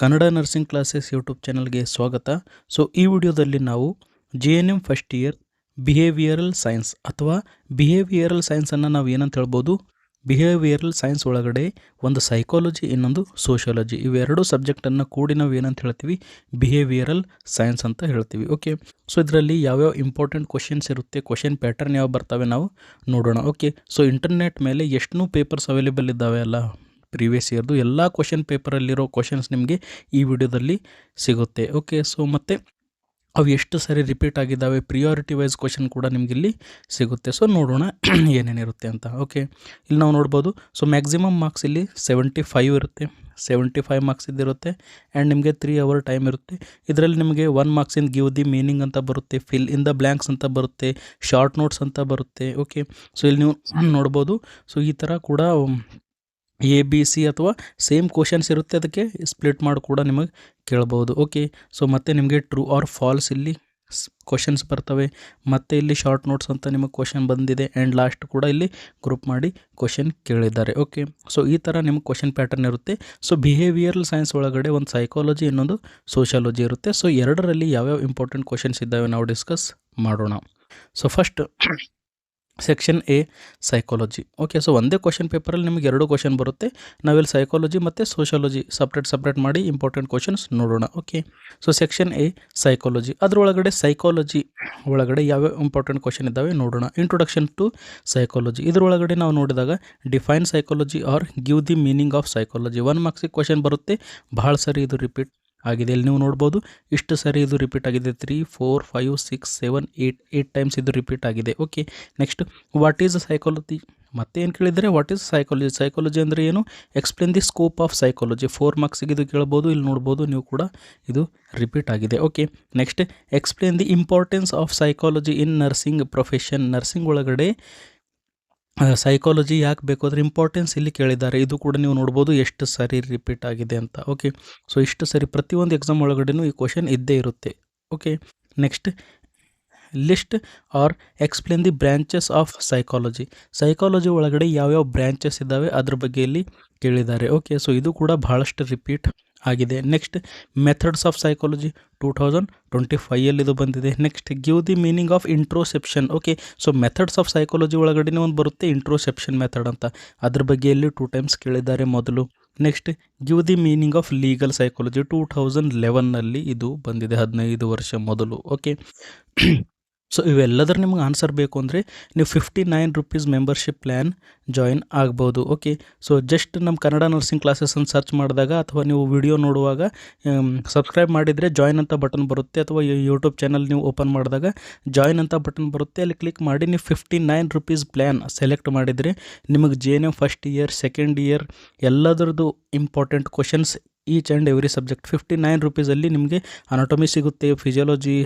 Kannada nursing classes YouTube ಚಾನಲ್ಗೆ ಸ್ವಾಗತ. So ಈ ವಿಡಿಯೋದಲ್ಲಿ ನಾವು JNM first year behavioural science ಅಥವಾ ಬಿಹೇವಿಯರಲ್ ಸೈನ್ಸನ್ನು ನಾವು ಏನಂತ ಹೇಳ್ಬೋದು, ಬಿಹೇವಿಯರಲ್ ಸೈನ್ಸ್ ಒಳಗಡೆ ಒಂದು ಸೈಕಾಲಜಿ, ಇನ್ನೊಂದು ಸೋಷಿಯಾಲಜಿ, ಇವೆರಡು ಸಬ್ಜೆಕ್ಟನ್ನು ಕೂಡಿ ನಾವು ಏನಂತ ಹೇಳ್ತೀವಿ, ಬಿಹೇವಿಯರಲ್ ಸೈನ್ಸ್ ಅಂತ ಹೇಳ್ತೀವಿ. ಓಕೆ, ಸೊ ಇದರಲ್ಲಿ ಯಾವ್ಯಾವ ಇಂಪಾರ್ಟೆಂಟ್ ಕ್ವಶನ್ಸ್ ಇರುತ್ತೆ, ಕ್ವಶನ್ ಪ್ಯಾಟರ್ನ್ ಯಾವ ಬರ್ತವೆ ನಾವು ನೋಡೋಣ. ಓಕೆ, ಸೊ ಇಂಟರ್ನೆಟ್ ಮೇಲೆ ಎಷ್ಟು ಪೇಪರ್ಸ್ ಅವೈಲೇಬಲ್ ಇದ್ದಾವೆ ಅಲ್ಲ, ಪ್ರೀವಿಯಸ್ ಇಯರ್ದು ಎಲ್ಲ ಕ್ವಶನ್ ಪೇಪರಲ್ಲಿರೋ ಕ್ವಶನ್ಸ್ ನಿಮಗೆ ಈ ವಿಡಿಯೋದಲ್ಲಿ ಸಿಗುತ್ತೆ. ಓಕೆ, ಸೊ ಮತ್ತು ಅವು ಎಷ್ಟು ಸರಿ ರಿಪೀಟ್ ಆಗಿದ್ದಾವೆ, ಪ್ರಿಯಾರಿಟಿ ವೈಸ್ ಕ್ವಶನ್ ಕೂಡ ನಿಮಗಿಲ್ಲಿ ಸಿಗುತ್ತೆ. ಸೊ ನೋಡೋಣ ಏನೇನಿರುತ್ತೆ ಅಂತ. ಓಕೆ, ಇಲ್ಲಿ ನಾವು ನೋಡ್ಬೋದು. ಸೊ ಮ್ಯಾಕ್ಸಿಮಮ್ ಮಾರ್ಕ್ಸ್ ಇಲ್ಲಿ 75 ಇರುತ್ತೆ, 75 ಮಾರ್ಕ್ಸ್ ಇದ್ದಿರುತ್ತೆ. ಆ್ಯಂಡ್ ನಿಮಗೆ 3 ಅವರ್ ಟೈಮ್ ಇರುತ್ತೆ. ಇದರಲ್ಲಿ ನಿಮಗೆ 1 marks in give the meaning ಅಂತ ಬರುತ್ತೆ, ಫಿಲ್ ಇನ್ ದ ಬ್ಲ್ಯಾಂಕ್ಸ್ ಅಂತ ಬರುತ್ತೆ, ಶಾರ್ಟ್ ನೋಟ್ಸ್ ಅಂತ ಬರುತ್ತೆ. ಓಕೆ, ಸೊ ಇಲ್ಲಿ ನೀವು ನೋಡ್ಬೋದು. ಸೊ ಈ ಥರ ಕೂಡ ABC ಅಥವಾ ಸೇಮ್ ಕ್ವಶನ್ಸ್ ಇರುತ್ತೆ, ಅದಕ್ಕೆ ಸ್ಪ್ಲಿಟ್ ಮಾಡಿ ಕೂಡ ನಿಮಗೆ ಕೇಳ್ಬೋದು. ಓಕೆ, ಸೊ ಮತ್ತು ನಿಮಗೆ ಟ್ರೂ ಆರ್ ಫಾಲ್ಸ್ ಇಲ್ಲಿ ಕ್ವಶನ್ಸ್ ಬರ್ತವೆ, ಮತ್ತು ಇಲ್ಲಿ ಶಾರ್ಟ್ ನೋಟ್ಸ್ ಅಂತ ನಿಮಗೆ ಕ್ವಶನ್ ಬಂದಿದೆ, ಆ್ಯಂಡ್ ಲಾಸ್ಟ್ ಕೂಡ ಇಲ್ಲಿ ಗ್ರೂಪ್ ಮಾಡಿ ಕ್ವಶನ್ ಕೇಳಿದ್ದಾರೆ. ಓಕೆ, ಸೊ ಈ ಥರ ನಿಮಗೆ ಕ್ವಶನ್ ಪ್ಯಾಟರ್ನ್ ಇರುತ್ತೆ. ಸೊ ಬಿಹೇವಿಯರಲ್ ಸೈನ್ಸ್ ಒಳಗಡೆ ಒಂದು ಸೈಕಾಲಜಿ, ಇನ್ನೊಂದು ಸೋಷಿಯಾಲಜಿ ಇರುತ್ತೆ. ಸೊ ಎರಡರಲ್ಲಿ ಯಾವ್ಯಾವ ಇಂಪಾರ್ಟೆಂಟ್ ಕ್ವಶನ್ಸ್ ಇದ್ದಾವೆ ನಾವು ಡಿಸ್ಕಸ್ ಮಾಡೋಣ. So first section A psychology. Okay, so ಒಂದೇ ಕ್ವಶನ್ ಪೇಪರಲ್ಲಿ ನಿಮಗೆ 2 ಕ್ವಶನ್ ಬರುತ್ತೆ. ನಾವಿಲ್ಲಿ ಸೈಕಾಲಜಿ ಮತ್ತು ಸೋಷಿಯಾಲಜಿ ಸಪ್ರೇಟ್ ಮಾಡಿ ಇಂಪಾರ್ಟೆಂಟ್ ಕ್ವಶನ್ಸ್ ನೋಡೋಣ. Okay, so section A psychology, ಅದರೊಳಗಡೆ ಸೈಕಾಲಜಿ ಒಳಗಡೆ ಯಾವ್ಯಾವ ಇಂಪಾರ್ಟೆಂಟ್ ಕ್ವಶನ್ ಇದ್ದಾವೆ ನೋಡೋಣ. ಇಂಟ್ರೊಡಕ್ಷನ್ ಟು ಸೈಕಾಲಜಿ, ಇದರೊಳಗಡೆ ನಾವು ನೋಡಿದಾಗ define psychology or give the meaning of psychology, 1 ಮಾರ್ಕ್ಸಿಗೆ ಕ್ವಶನ್ ಬರುತ್ತೆ. ಭಾಳ ಸರಿ ಇದು ರಿಪೀಟ್ ಆಗಿದೆ, ಇಲ್ಲಿ ನೀವು ನೋಡ್ಬೋದು. ಇಷ್ಟು ಸರಿ ಇದು ರಿಪೀಟ್ ಆಗಿದೆ, 3, 4, 5, 6, 7, 8 ಟೈಮ್ಸ್ ಇದು ರಿಪೀಟ್ ಆಗಿದೆ. Okay, next what is psychology, ಮತ್ತೆ ಏನು ಕೇಳಿದರೆ ವಾಟ್ ಈಸ್ ಸೈಕಾಲಜಿ, ಸೈಕಾಲಜಿ ಅಂದರೆ ಏನು, explain the scope of psychology, 4 ಮಾರ್ಕ್ಸಿಗೆ ಇದು ಕೇಳ್ಬೋದು. ಇಲ್ಲಿ ನೋಡ್ಬೋದು ನೀವು ಕೂಡ ಇದು ರಿಪೀಟ್ ಆಗಿದೆ. Okay, next explain the importance of psychology in nursing profession, nursing ಒಳಗಡೆ ಸೈಕಾಲಜಿ ಯಾಕೆ ಬೇಕು ಅದರ ಇಂಪಾರ್ಟೆನ್ಸ್ ಇಲ್ಲಿ ಕೇಳಿದ್ದಾರೆ. ಇದು ಕೂಡ ನೀವು ನೋಡ್ಬೋದು ಎಷ್ಟು ಸರಿ ರಿಪೀಟ್ ಆಗಿದೆ ಅಂತ. ಓಕೆ, ಸೊ ಇಷ್ಟು ಸರಿ ಪ್ರತಿಯೊಂದು ಎಕ್ಸಾಮ್ ಒಳಗಡೆನೂ ಈ ಕ್ವಶನ್ ಇದ್ದೇ ಇರುತ್ತೆ. Okay, next list or explain the branches of psychology, psychology ಒಳಗಡೆ ಯಾವ್ಯಾವ ಬ್ರ್ಯಾಂಚಸ್ ಇದ್ದಾವೆ ಅದ್ರ ಬಗ್ಗೆ ಇಲ್ಲಿ ಕೇಳಿದ್ದಾರೆ. ಓಕೆ, ಸೊ ಇದು ಕೂಡ ಭಾಳಷ್ಟು ರಿಪೀಟ್ ಆಗಿದೆ. ನೆಕ್ಸ್ಟ್ ಮೆಥಡ್ಸ್ ಆಫ್ ಸೈಕಾಲಜಿ 2025 ಇದು ಬಂದಿದೆ. Next give the meaning of introspection. Okay, so methods of psychology ಒಳಗಡೆ ಒಂದು ಬರುತ್ತೆ ಇಂಟ್ರೋಸೆಪ್ಷನ್ ಮೆಥಡ್ ಅಂತ, ಅದ್ರ ಬಗ್ಗೆ ಇಲ್ಲಿ 2 ಟೈಮ್ಸ್ ಕೇಳಿದ್ದಾರೆ ಮೊದಲು. Next give the meaning of legal psychology 2011 ಇದು ಬಂದಿದೆ, 15 ವರ್ಷ ಮೊದಲು. ಓಕೆ, ಸೊ ಇವೆಲ್ಲದರ ನಿಮ್ಗೆ ಆನ್ಸರ್ ಬೇಕು ಅಂದರೆ ನೀವು 59 ರೂಪೀಸ್ ಮೆಂಬರ್ಶಿಪ್ ಪ್ಲ್ಯಾನ್ ಜಾಯಿನ್ ಆಗ್ಬೋದು. ಓಕೆ, ಸೊ ಜಸ್ಟ್ ನಮ್ಮ ಕನ್ನಡ ನರ್ಸಿಂಗ್ ಕ್ಲಾಸಸ್ಸನ್ನು ಸರ್ಚ್ ಮಾಡಿದಾಗ ಅಥವಾ ನೀವು ವಿಡಿಯೋ ನೋಡುವಾಗ ಸಬ್ಸ್ಕ್ರೈಬ್ ಮಾಡಿದರೆ ಜಾಯಿನ್ ಅಂತ ಬಟನ್ ಬರುತ್ತೆ, ಅಥವಾ ಯೂಟ್ಯೂಬ್ ಚಾನಲ್ ನೀವು ಓಪನ್ ಮಾಡಿದಾಗ ಜಾಯಿನ್ ಅಂತ ಬಟನ್ ಬರುತ್ತೆ, ಅಲ್ಲಿ ಕ್ಲಿಕ್ ಮಾಡಿ ನೀವು 59 ರೂಪೀಸ್ ಪ್ಲ್ಯಾನ್ ಸೆಲೆಕ್ಟ್ ಮಾಡಿದರೆ ನಿಮಗೆ JNM first year, second year ಎಲ್ಲದರದ್ದು important questions each and every subject 59 ರೂಪೀಸಲ್ಲಿ ನಿಮಗೆ ಅನಾಟಮಿ ಸಿಗುತ್ತೆ, physiology,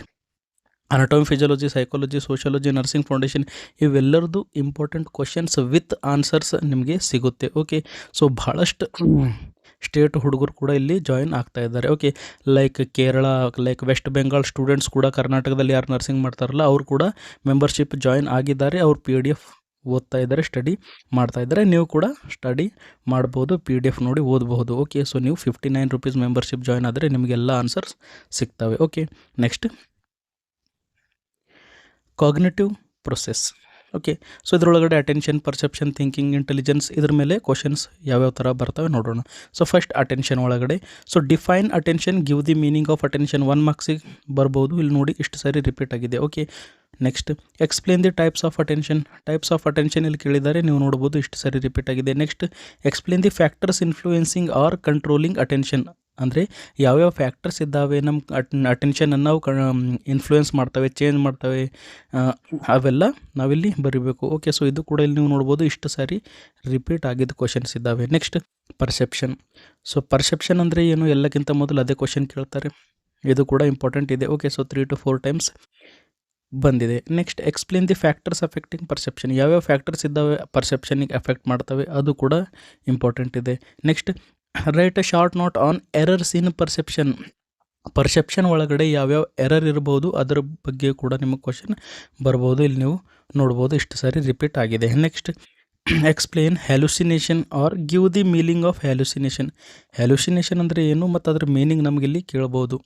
psychology, sociology, nursing foundation ಇವೆಲ್ಲರದ್ದು ಇಂಪಾರ್ಟೆಂಟ್ ಕ್ವಶನ್ಸ್ ವಿತ್ ಆನ್ಸರ್ಸ್ ನಿಮಗೆ ಸಿಗುತ್ತೆ. ಓಕೆ, ಸೊ ಭಾಳಷ್ಟು ಸ್ಟೇಟ್ ಹುಡುಗರು ಕೂಡ ಇಲ್ಲಿ ಜಾಯಿನ್ ಆಗ್ತಾ ಇದ್ದಾರೆ. Okay, like Kerala, like West Bengal students ಕೂಡ ಕರ್ನಾಟಕದಲ್ಲಿ ಯಾರು ನರ್ಸಿಂಗ್ ಮಾಡ್ತಾರಲ್ಲ ಅವರು ಕೂಡ ಮೆಂಬರ್ಶಿಪ್ ಜಾಯಿನ್ ಆಗಿದ್ದಾರೆ. ಅವ್ರು PDF ಓದ್ತಾ ಇದ್ದಾರೆ, ಸ್ಟಡಿ ಮಾಡ್ತಾ ಇದ್ದಾರೆ. ನೀವು ಕೂಡ ಸ್ಟಡಿ ಮಾಡ್ಬೋದು, PDF ನೋಡಿ ಓದಬಹುದು. ಓಕೆ, ಸೊ ನೀವು 59 ರೂಪೀಸ್ ಮೆಂಬರ್ಶಿಪ್ ಜಾಯಿನ್ ಆದರೆ ನಿಮಗೆಲ್ಲ ಆನ್ಸರ್ಸ್ ಸಿಗ್ತವೆ. Okay, next cognitive process. Okay, so ಇದರೊಳಗಡೆ ಅಟೆನ್ಷನ್, ಪರ್ಸೆಪ್ಷನ್, ಥಿಂಕಿಂಗ್, ಇಂಟೆಲಿಜೆನ್ಸ್ ಇದ್ರ ಮೇಲೆ ಕ್ವಶನ್ಸ್ ಯಾವ್ಯಾವ ಥರ ಬರ್ತವೆ ನೋಡೋಣ. ಸೊ ಫಸ್ಟ್ ಅಟೆನ್ಷನ್ ಒಳಗಡೆ, so define attention, give the meaning of attention, 1 ಮಾರ್ಕ್ಸಿಗೆ ಬರ್ಬೋದು. ಇಲ್ಲಿ ನೋಡಿ ಇಷ್ಟು ಸರಿ ರಿಪೀಟ್ ಆಗಿದೆ. Okay, next explain the types of attention ಇಲ್ಲಿ ಕೇಳಿದ್ದಾರೆ, ನೀವು ನೋಡ್ಬೋದು ಇಷ್ಟು ಸರಿ ರಿಪೀಟ್ ಆಗಿದೆ. Next explain the factors influencing or controlling attention, ಅಂದರೆ ಯಾವ್ಯಾವ ಫ್ಯಾಕ್ಟರ್ಸ್ ಇದ್ದಾವೆ ನಮ್ಮ ಅಟೆನ್ಷನನ್ನು ನಾವು ಇನ್ಫ್ಲೂಯೆನ್ಸ್ ಮಾಡ್ತವೆ, ಚೇಂಜ್ ಮಾಡ್ತವೆ, ಅವೆಲ್ಲ ನಾವಿಲ್ಲಿ ಬರೀಬೇಕು. ಓಕೆ, ಸೊ ಇದು ಕೂಡ ಇಲ್ಲಿ ನೀವು ನೋಡ್ಬೋದು ಇಷ್ಟು ಸಾರಿ ರಿಪೀಟ್ ಆಗಿದ್ದು ಕ್ವಶನ್ಸ್ ಇದ್ದಾವೆ. ನೆಕ್ಸ್ಟ್ ಪರ್ಸೆಪ್ಷನ್, ಸೊ ಪರ್ಸೆಪ್ಷನ್ ಅಂದರೆ ಏನು, ಎಲ್ಲಕ್ಕಿಂತ ಮೊದಲು ಅದೇ ಕ್ವಶನ್ ಕೇಳ್ತಾರೆ, ಇದು ಕೂಡ ಇಂಪಾರ್ಟೆಂಟ್ ಇದೆ. ಓಕೆ, ಸೊ 3 to 4 ಟೈಮ್ಸ್ ಬಂದಿದೆ. Next explain the factors affecting perception, ಯಾವ್ಯಾವ ಫ್ಯಾಕ್ಟರ್ಸ್ ಇದ್ದಾವೆ ಪರ್ಸೆಪ್ಷನಿಗೆ ಎಫೆಕ್ಟ್ ಮಾಡ್ತವೆ, ಅದು ಕೂಡ ಇಂಪಾರ್ಟೆಂಟ್ ಇದೆ. Next write a short note on errors in perception ಒಳಗಡೆ ಯಾವ್ಯಾವ ಎರರ್ ಇರ್ಬೋದು ಅದರ ಬಗ್ಗೆ ಕೂಡ ನಿಮಗೆ ಕ್ವಶನ್ ಬರ್ಬೋದು. ಇಲ್ಲಿ ನೀವು ನೋಡ್ಬೋದು ಇಷ್ಟು ಸಾರಿ ರಿಪೀಟ್ ಆಗಿದೆ. Next explain hallucination or give the meaning of hallucination. Hallucination ಅಂದರೆ ಏನು ಮತ್ತು ಅದರ ಮೀನಿಂಗ್ ನಮಗಿಲ್ಲಿ ಕೇಳ್ಬೋದು.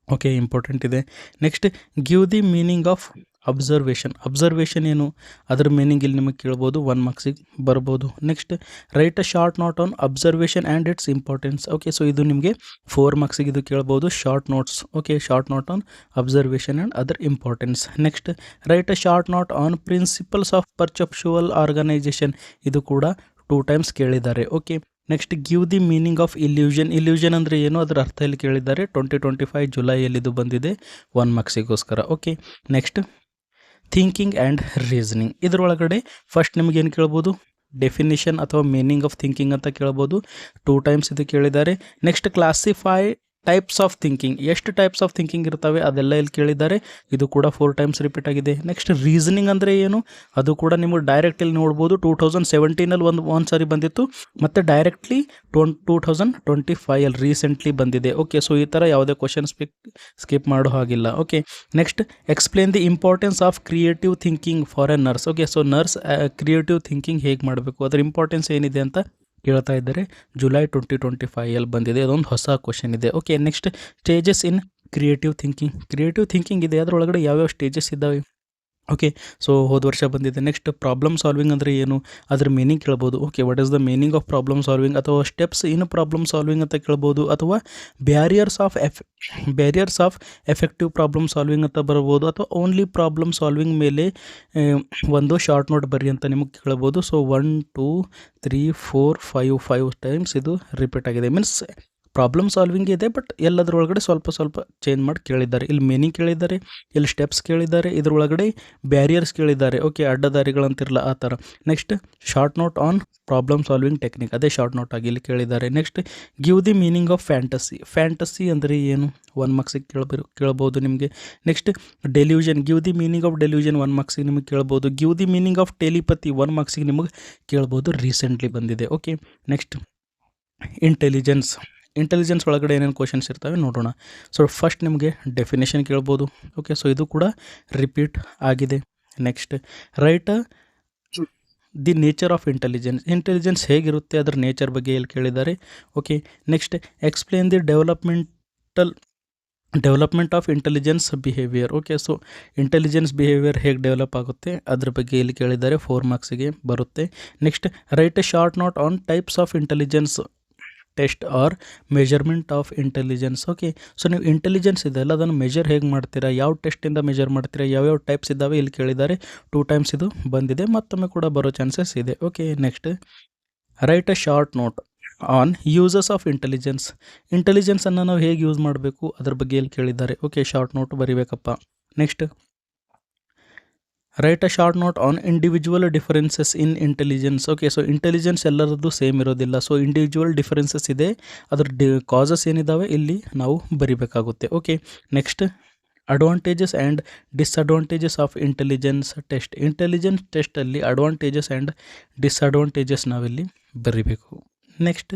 ಓಕೆ, ಇಂಪಾರ್ಟೆಂಟ್ ಇದೆ. Next, give the meaning of observation. Observation ಏನು, ಅದರ ಮೀನಿಂಗ್ ಇಲ್ಲಿ ನಿಮಗೆ ಕೇಳ್ಬೋದು, 1 ಮಾರ್ಕ್ಸಿಗೆ ಬರ್ಬೋದು. Next, write a short note on observation and its importance. Okay, so ಇದು ನಿಮಗೆ 4 ಮಾರ್ಕ್ಸಿಗೆ ಇದು ಕೇಳ್ಬೋದು, short notes. Okay, short note on observation and other importance. Next, write a short note on principles of perceptual organisation. ಇದು ಕೂಡ 2 times ಕೇಳಿದ್ದಾರೆ. Okay, next, give the meaning of illusion. Illusion ಅಂದರೆ ಏನು, ಅದರ ಅರ್ಥ ಇಲ್ಲಿ ಕೇಳಿದ್ದಾರೆ. 2025 ಜುಲೈಯಲ್ಲಿ ಇದು ಬಂದಿದೆ, 1 ಮಾರ್ಕ್ಸಿಗೋಸ್ಕರ. Okay, next, thinking and reasoning. ಇದರೊಳಗಡೆ ಫಸ್ಟ್ ನಿಮಗೇನು ಕೇಳ್ಬೋದು, ಡೆಫಿನಿಷನ್ ಅಥವಾ ಮೀನಿಂಗ್ ಆಫ್ ಥಿಂಕಿಂಗ್ ಅಂತ ಕೇಳ್ಬೋದು, 2 ಟೈಮ್ಸ್ ಇದು ಕೇಳಿದ್ದಾರೆ. Next, classify types of thinking. ಎಷ್ಟು ಟೈಪ್ಸ್ ಆಫ್ ಥಿಂಕಿಂಗ್ ಇರ್ತವೆ ಅದೆಲ್ಲ ಇಲ್ಲಿ ಕೇಳಿದ್ದಾರೆ, ಇದು ಕೂಡ 4 ಟೈಮ್ಸ್ ರಿಪೀಟ್ ಆಗಿದೆ. ನೆಕ್ಸ್ಟ್, ರೀಸನಿಂಗ್ ಅಂದರೆ ಏನು, ಅದು ಕೂಡ ನಿಮಗೆ ಡೈರೆಕ್ಟ್ ಇಲ್ಲಿ ನೋಡ್ಬೋದು, 2017ಅಲ್ಲಿ ಒಂದು ಸಾರಿ ಬಂದಿತ್ತು, ಮತ್ತು ಡೈರೆಕ್ಟ್ಲಿ 2025 ಅಲ್ಲಿ ರೀಸೆಂಟ್ಲಿ ಬಂದಿದೆ. ಓಕೆ, ಸೊ ಈ ಥರ ಯಾವುದೇ ಕ್ವಶನ್ ಸ್ಕಿಪ್ ಮಾಡೋ ಹಾಗಿಲ್ಲ. Okay, next, explain the importance of creative thinking for A nurse. Okay, so nurse creative thinking ಹೇಗೆ ಮಾಡಬೇಕು, ಅದರ ಇಂಪಾರ್ಟೆನ್ಸ್ ಏನಿದೆ ಅಂತ ಕೇಳ್ತಾ ಇದ್ದಾರೆ. ಜುಲೈ 2025 ಬಂದಿದೆ, ಅದೊಂದು ಹೊಸ ಕ್ವಶನ್ ಇದೆ. ಓಕೆ, ನೆಕ್ಸ್ಟ್, ಸ್ಟೇಜಸ್ ಇನ್ ಕ್ರಿಯೇಟಿವ್ ಥಿಂಕಿಂಗ್. ಕ್ರಿಯೇಟಿವ್ ಥಿಂಕಿಂಗ್ ಇದೆ, ಅದರೊಳಗಡೆ ಯಾವ್ಯಾವ ಸ್ಟೇಜಸ್ ಇದ್ದಾವೆ. ಓಕೆ, ಸೊ ಹೋದ ವರ್ಷ ಬಂದಿದೆ. ನೆಕ್ಸ್ಟ್, ಪ್ರಾಬ್ಲಮ್ ಸಾಲ್ವಿಂಗ್ ಅಂದರೆ ಏನು, ಅದ್ರ ಮೀನಿಂಗ್ ಕೇಳ್ಬೋದು. Okay, what is the meaning of problem solving, ಅಥವಾ ಸ್ಟೆಪ್ಸ್ ಇನ್ ಪ್ರಾಬ್ಲಮ್ ಸಾಲ್ವಿಂಗ್ ಅಂತ ಕೇಳ್ಬೋದು, ಅಥವಾ barriers of effective problem solving ಅಂತ ಬರ್ಬೋದು, ಅಥವಾ ಓನ್ಲಿ ಪ್ರಾಬ್ಲಮ್ ಸಾಲ್ವಿಂಗ್ ಮೇಲೆ ಒಂದು ಶಾರ್ಟ್ ನೋಟ್ ಬರ್ರಿ ಅಂತ ನಿಮಗೆ ಕೇಳ್ಬೋದು. ಸೊ 1 2 3 4 5 ಟೈಮ್ಸ್ ಇದು ರಿಪೀಟ್ ಆಗಿದೆ. ಮೀನ್ಸ್ ಪ್ರಾಬ್ಲಮ್ ಸಾಲ್ವಿಂಗ್ ಇದೆ, ಬಟ್ ಎಲ್ಲದರೊಳಗಡೆ ಸ್ವಲ್ಪ ಚೇಂಜ್ ಮಾಡಿ ಕೇಳಿದ್ದಾರೆ. ಇಲ್ಲಿ ಮೀನಿಂಗ್ ಕೇಳಿದ್ದಾರೆ, ಇಲ್ಲಿ ಸ್ಟೆಪ್ಸ್ ಕೇಳಿದ್ದಾರೆ, ಇದರೊಳಗಡೆ ಬ್ಯಾರಿಯರ್ಸ್ ಕೇಳಿದ್ದಾರೆ. ಓಕೆ, ಅಡ್ಡದಾರಿಗಳಂತಿರಲ್ಲ ಆ ಥರ. Next, short note on problem solving technique, ಅದೇ ಶಾರ್ಟ್ ನೋಟ್ ಆಗಿ ಇಲ್ಲಿ ಕೇಳಿದ್ದಾರೆ. Next, give the meaning of fantasy. Fantasy ಅಂದರೆ ಏನು, 1 ಮಾರ್ಕ್ಸಿಗೆ ಕೇಳ್ಬೋದು ನಿಮಗೆ. Next, delusion. Give the meaning of delusion, 1 ಮಾರ್ಕ್ಸಿಗೆ ನಿಮಗೆ ಕೇಳ್ಬೋದು. Give the meaning of telepathy, 1 ಮಾರ್ಕ್ಸಿಗೆ ನಿಮಗೆ ಕೇಳ್ಬೋದು, ರೀಸೆಂಟ್ಲಿ ಬಂದಿದೆ. ಓಕೆ, ನೆಕ್ಸ್ಟ್, ಇಂಟೆಲಿಜೆನ್ಸ್ ಒಳಗಡೆ ಏನೇನು ಕ್ವಶನ್ಸ್ ಇರ್ತವೆ ನೋಡೋಣ. ಸೊ ಫಸ್ಟ್ ನಿಮಗೆ ಡೆಫಿನೇಷನ್ ಕೇಳ್ಬೋದು. ಓಕೆ, ಸೊ ಇದು ಕೂಡ ರಿಪೀಟ್ ಆಗಿದೆ. Next, write the nature of intelligence ಹೇಗಿರುತ್ತೆ, ಅದರ ನೇಚರ್ ಬಗ್ಗೆ ಇಲ್ಲಿ ಕೇಳಿದ್ದಾರೆ. Okay, next, explain the development of intelligence behaviour. Okay, so intelligence behaviour ಹೇಗೆ ಡೆವಲಪ್ ಆಗುತ್ತೆ ಅದ್ರ ಬಗ್ಗೆ ಇಲ್ಲಿ ಕೇಳಿದ್ದಾರೆ, 4 ಮಾರ್ಕ್ಸಿಗೆ ಬರುತ್ತೆ. Next, write a short note on types of intelligence test or measurement of intelligence. Okay, so ನೀವು ಇಂಟೆಲಿಜೆನ್ಸ್ ಇದೆಲ್ಲ ಅದನ್ನು ಮೆಜರ್ ಹೇಗೆ ಮಾಡ್ತೀರಾ, ಯಾವ ಟೆಸ್ಟಿಂದ ಮೆಜರ್ ಮಾಡ್ತೀರಾ, ಯಾವ್ಯಾವ ಟೈಪ್ಸ್ ಇದ್ದಾವೆ ಇಲ್ಲಿ ಕೇಳಿದ್ದಾರೆ. 2 ಟೈಮ್ಸ್ ಇದು ಬಂದಿದೆ, ಮತ್ತೊಮ್ಮೆ ಕೂಡ ಬರೋ ಚಾನ್ಸಸ್ ಇದೆ. Okay, next, write a short note on uses of ಇಂಟೆಲಿಜೆನ್ಸನ್ನು ನಾವು ಹೇಗೆ ಯೂಸ್ ಮಾಡಬೇಕು ಅದ್ರ ಬಗ್ಗೆ ಇಲ್ಲಿ ಕೇಳಿದ್ದಾರೆ. ಓಕೆ, ಶಾರ್ಟ್ ನೋಟ್ ಬರಿಬೇಕಪ್ಪ. Next, write a short note on individual differences in intelligence. Okay, so intelligence ಎಲ್ಲರದ್ದು ಸೇಮ್ ಇರೋದಿಲ್ಲ, ಸೊ ಇಂಡಿವಿಜುವಲ್ ಡಿಫರೆನ್ಸಸ್ ಇದೆ, ಅದ್ರ ಕಾಸಸ್ ಏನಿದ್ದಾವೆ ಇಲ್ಲಿ ನಾವು ಬರಿಬೇಕಾಗುತ್ತೆ. Okay, next, advantages and disadvantages of intelligence ಟೆಸ್ಟಲ್ಲಿ ಅಡ್ವಾಂಟೇಜಸ್ ಆ್ಯಂಡ್ ಡಿಸ್ಅಡ್ವಾಂಟೇಜಸ್ ನಾವಿಲ್ಲಿ ಬರಿಬೇಕು. Next,